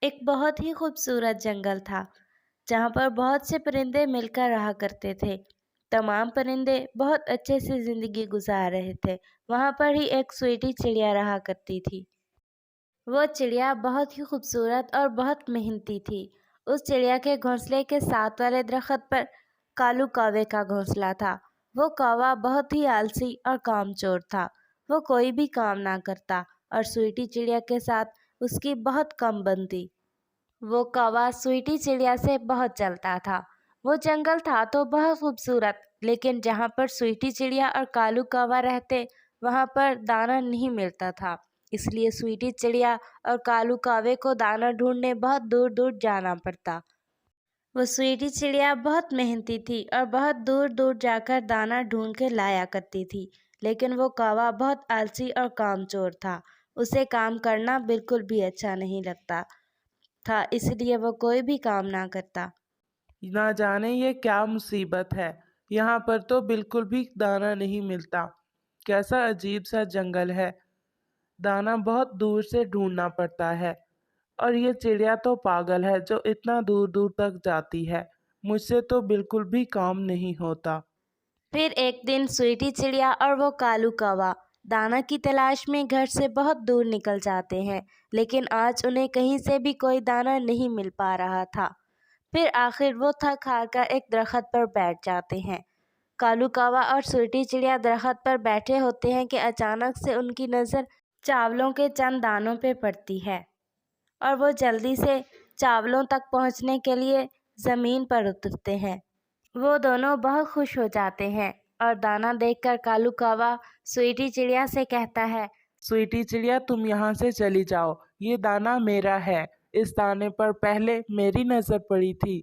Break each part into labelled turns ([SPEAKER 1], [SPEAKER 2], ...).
[SPEAKER 1] एक बहुत ही खूबसूरत जंगल था जहाँ पर बहुत से परिंदे मिलकर रहा करते थे। तमाम परिंदे बहुत अच्छे से ज़िंदगी गुजार रहे थे। वहाँ पर ही एक स्वीटी चिड़िया रहा करती थी। वो चिड़िया बहुत ही खूबसूरत और बहुत मेहनती थी। उस चिड़िया के घोंसले के साथ वाले दरख्त पर कालू कौवे का घोंसला था। वो कौवा बहुत ही आलसी और कामचोर था। वो कोई भी काम ना करता और स्वीटी चिड़िया के साथ उसकी बहुत कम बनती। वो कौवा स्वीटी चिड़िया से बहुत जलता था। वो जंगल था तो बहुत खूबसूरत, लेकिन जहाँ पर स्वीटी चिड़िया और कालू कौवा रहते वहाँ पर दाना नहीं मिलता था। इसलिए स्वीटी चिड़िया और कालू कौवे को दाना ढूंढने बहुत दूर दूर जाना पड़ता। वो स्वीटी चिड़िया बहुत मेहनती थी और बहुत दूर दूर जाकर दाना ढूंढ के लाया करती थी, लेकिन वो कौवा बहुत आलसी और कामचोर था। उसे काम करना बिल्कुल भी अच्छा नहीं लगता था, इसलिए वो कोई भी काम ना करता।
[SPEAKER 2] ना जाने ये क्या मुसीबत है। यहाँ पर तो बिल्कुल भी दाना नहीं मिलता। कैसा अजीब सा जंगल है। दाना बहुत दूर से ढूंढना पड़ता है। और ये चिड़िया तो पागल है जो इतना दूर दूर तक जाती है। मुझसे तो बिल्कुल भी काम नहीं होता।
[SPEAKER 1] फिर एक दिन स्वीटी चिड़िया और वो कालू कौवा दाना की तलाश में घर से बहुत दूर निकल जाते हैं, लेकिन आज उन्हें कहीं से भी कोई दाना नहीं मिल पा रहा था। फिर आखिर वो थक हार कर एक दरख्त पर बैठ जाते हैं। कालू कौवा और स्वीटी चिड़िया दरख्त पर बैठे होते हैं कि अचानक से उनकी नज़र चावलों के चंद दानों पे पड़ती है और वो जल्दी से चावलों तक पहुंचने के लिए ज़मीन पर उतरते हैं। वो दोनों बहुत खुश हो जाते हैं और दाना देखकर कालू कौवा स्वीटी चिड़िया से कहता है।
[SPEAKER 2] स्वीटी चिड़िया, तुम यहाँ से चली जाओ। ये दाना मेरा है। इस दाने पर पहले मेरी नज़र पड़ी थी।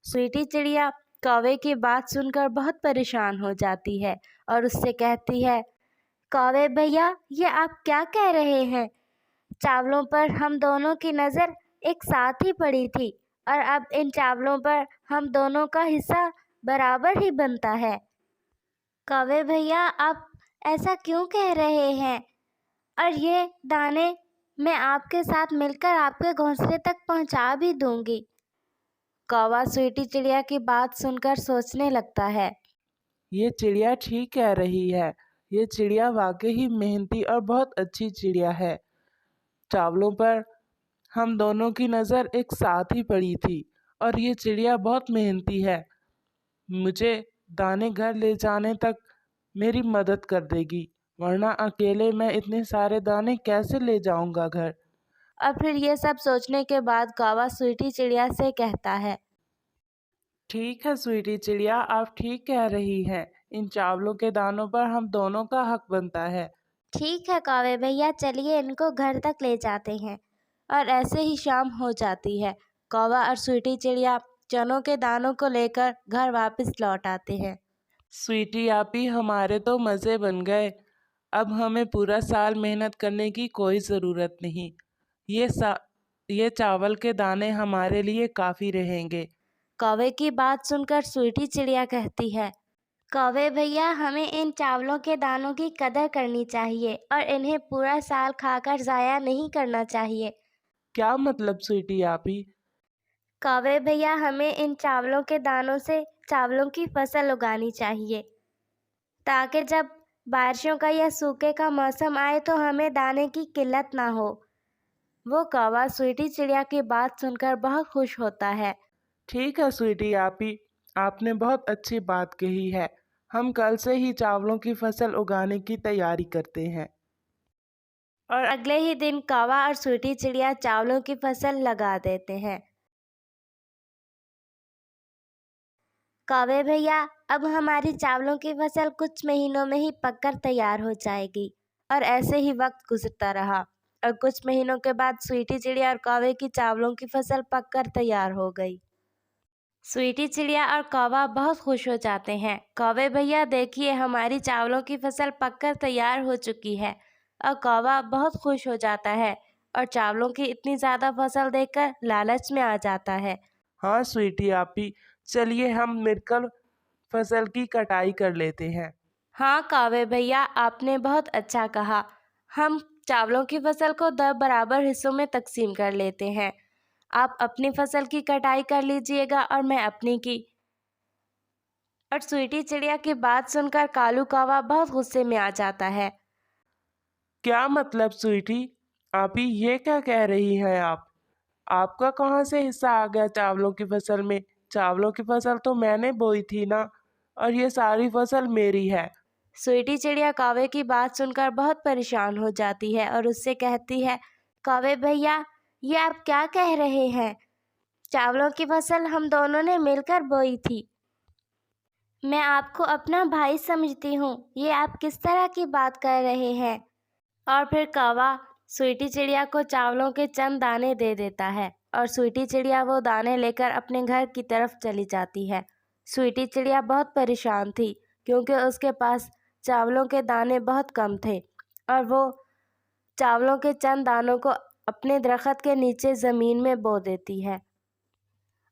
[SPEAKER 1] स्वीटी चिड़िया कौवे की बात सुनकर बहुत परेशान हो जाती है और उससे कहती है, कौवे भैया, ये आप क्या कह रहे हैं? चावलों पर हम दोनों की नज़र एक साथ ही पड़ी थी और अब इन चावलों पर हम दोनों का हिस्सा बराबर ही बनता है। कौवे भैया, आप ऐसा क्यों कह रहे हैं? और ये दाने मैं आपके साथ मिलकर आपके घोंसले तक पहुंचा भी दूंगी। कौवा स्वीटी चिड़िया की बात सुनकर सोचने लगता है।
[SPEAKER 2] ये चिड़िया ठीक कह रही है। ये चिड़िया वाकई ही मेहनती और बहुत अच्छी चिड़िया है। चावलों पर हम दोनों की नज़र एक साथ ही पड़ी थी और ये चिड़िया बहुत मेहनती है। मुझे दाने घर ले जाने तक मेरी मदद कर देगी, वरना अकेले मैं इतने सारे दाने कैसे ले जाऊंगा घर।
[SPEAKER 1] और फिर ये सब सोचने के बाद कौवा स्वीटी चिड़िया से कहता है।
[SPEAKER 2] ठीक है स्वीटी चिड़िया, आप ठीक कह रही हैं। इन चावलों के दानों पर हम दोनों का हक बनता है।
[SPEAKER 1] ठीक है कौवे भैया, चलिए इनको घर तक ले जाते हैं। और ऐसे ही शाम हो जाती है। कौवा और स्वीटी चिड़िया चनों के दानों को लेकर घर वापस लौट आते हैं।
[SPEAKER 2] स्वीटी आपी, हमारे तो मज़े बन गए। अब हमें पूरा साल मेहनत करने की कोई ज़रूरत नहीं। ये सा ये चावल के दाने हमारे लिए काफ़ी रहेंगे।
[SPEAKER 1] कौवे की बात सुनकर स्वीटी चिड़िया कहती है, कौवे भैया, हमें इन चावलों के दानों की कदर करनी चाहिए और इन्हें पूरा साल खाकर ज़ाया नहीं करना चाहिए।
[SPEAKER 2] क्या मतलब स्वीटी आपी?
[SPEAKER 1] कौवे भैया, हमें इन चावलों के दानों से चावलों की फसल उगानी चाहिए, ताकि जब बारिशों का या सूखे का मौसम आए तो हमें दाने की किल्लत ना हो। वो कौवा स्वीटी चिड़िया की बात सुनकर बहुत खुश होता है।
[SPEAKER 2] ठीक है स्वीटी आपी, आपने बहुत अच्छी बात कही है। हम कल से ही चावलों की फसल उगाने की तैयारी करते हैं।
[SPEAKER 1] और अगले ही दिन कौवा और स्वीटी चिड़िया चावलों की फसल लगा देते हैं। कौवे भैया, अब हमारी चावलों की फसल कुछ महीनों में ही पककर तैयार हो जाएगी। और ऐसे ही वक्त गुजरता रहा और कुछ महीनों के बाद स्वीटी चिड़िया और कौवे की चावलों की फसल पककर तैयार हो गई। स्वीटी चिड़िया और कौवा बहुत खुश हो जाते हैं। कौवे भैया, देखिए हमारी चावलों की फसल पककर तैयार हो चुकी है। और कौवा बहुत खुश हो जाता है और चावलों की इतनी ज़्यादा फसल देखकर लालच में आ जाता है।
[SPEAKER 2] हाँ स्वीटी आपी, चलिए हम मिलकर फसल की कटाई कर लेते हैं।
[SPEAKER 1] हाँ कौवे भैया, आपने बहुत अच्छा कहा। हम चावलों की फसल को 10 बराबर हिस्सों में तकसीम कर लेते हैं। आप अपनी फसल की कटाई कर लीजिएगा और मैं अपनी की। और स्वीटी चिड़िया की बात सुनकर कालू कौवा बहुत गुस्से में आ जाता है।
[SPEAKER 2] क्या मतलब स्वीटी, आप ही ये क्या कह रही हैं आप? आपका कहाँ से हिस्सा आ गया चावलों की फसल में? चावलों की फसल तो मैंने बोई थी ना, और ये सारी फसल मेरी है।
[SPEAKER 1] स्वीटी चिड़िया कौवे की बात सुनकर बहुत परेशान हो जाती है और उससे कहती है, कौवे भैया, ये आप क्या कह रहे हैं? चावलों की फसल हम दोनों ने मिलकर बोई थी। मैं आपको अपना भाई समझती हूँ, ये आप किस तरह की बात कर रहे हैं? और फिर कौवा स्वीटी चिड़िया को चावलों के चंद दाने दे देता है और स्वीटी चिड़िया वो दाने लेकर अपने घर की तरफ चली जाती है। स्वीटी चिड़िया बहुत परेशान थी क्योंकि उसके पास चावलों के दाने बहुत कम थे और वो चावलों के चंद दानों को अपने दरख्त के नीचे ज़मीन में बो देती है।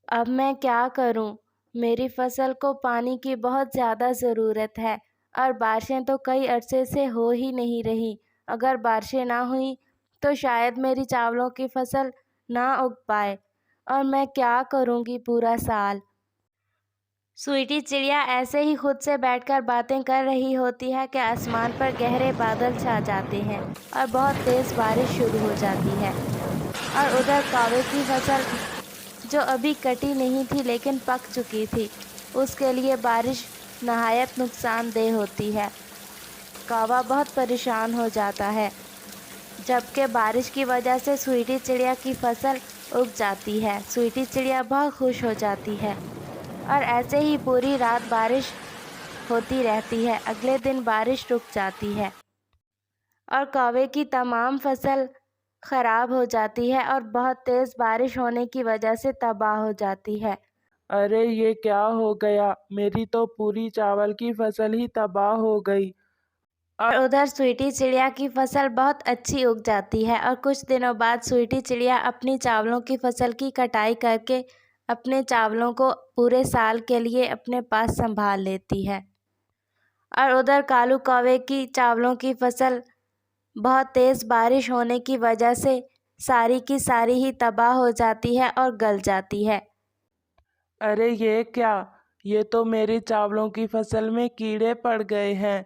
[SPEAKER 1] अब मैं क्या करूं? मेरी फसल को पानी की बहुत ज़्यादा ज़रूरत है और बारिशें तो कई अरसे से हो ही नहीं रही। अगर बारिशें ना हुई तो शायद मेरी चावलों की फसल ना उग पाए और मैं क्या करूंगी पूरा साल। स्वीटी चिड़िया ऐसे ही खुद से बैठकर बातें कर रही होती है कि आसमान पर गहरे बादल छा जाते हैं और बहुत तेज़ बारिश शुरू हो जाती है। और उधर कौवे की फसल जो अभी कटी नहीं थी लेकिन पक चुकी थी, उसके लिए बारिश नहायत नुकसानदेह होती है। कौवा बहुत परेशान हो जाता है, जबकि बारिश की वजह से स्वीटी चिड़िया की फसल उग जाती है। स्वीटी चिड़िया बहुत खुश हो जाती है और ऐसे ही पूरी रात बारिश होती रहती है। अगले दिन बारिश रुक जाती है और कौवे की तमाम फसल खराब हो जाती है और बहुत तेज़ बारिश होने की वजह से तबाह हो जाती है।
[SPEAKER 2] अरे ये क्या हो गया, मेरी तो पूरी चावल की फसल ही तबाह हो गई।
[SPEAKER 1] और उधर स्वीटी चिड़िया की फसल बहुत अच्छी उग जाती है और कुछ दिनों बाद स्वीटी चिड़िया अपनी चावलों की फसल की कटाई करके अपने चावलों को पूरे साल के लिए अपने पास संभाल लेती है। और उधर कालू कौवे की चावलों की फसल बहुत तेज़ बारिश होने की वजह से सारी की सारी ही तबाह हो जाती है और गल जाती है।
[SPEAKER 2] अरे ये क्या, ये तो मेरी चावलों की फसल में कीड़े पड़ गए हैं।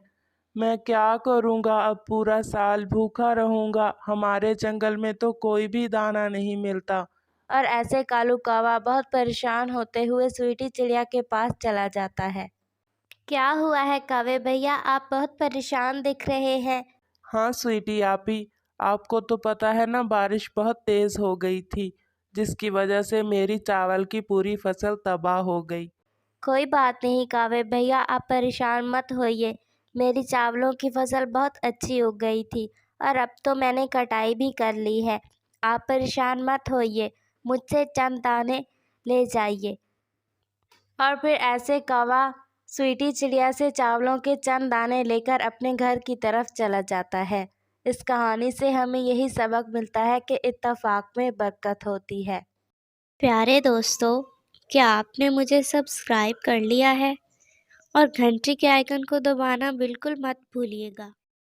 [SPEAKER 2] मैं क्या करूँगा, अब पूरा साल भूखा रहूँगा। हमारे जंगल में तो कोई भी दाना नहीं मिलता।
[SPEAKER 1] और ऐसे कालू कौवा बहुत परेशान होते हुए स्वीटी चिड़िया के पास चला जाता है। क्या हुआ है कौवे भैया, आप बहुत परेशान दिख रहे हैं।
[SPEAKER 2] हाँ स्वीटी आपी, आपको तो पता है ना, बारिश बहुत तेज़ हो गई थी, जिसकी वजह से मेरी चावल की पूरी फसल तबाह हो गई।
[SPEAKER 1] कोई बात नहीं कौवे भैया, आप परेशान मत होइए। मेरी चावलों की फसल बहुत अच्छी उग गई थी और अब तो मैंने कटाई भी कर ली है। आप परेशान मत होइए, मुझसे चंद दाने ले जाइए। और फिर ऐसे कौवा स्वीटी चिड़िया से चावलों के चंद दाने लेकर अपने घर की तरफ चला जाता है। इस कहानी से हमें यही सबक मिलता है कि इत्तेफाक में बरकत होती है। प्यारे दोस्तों, क्या आपने मुझे सब्सक्राइब कर लिया है? और घंटी के आइकन को दबाना बिल्कुल मत भूलिएगा।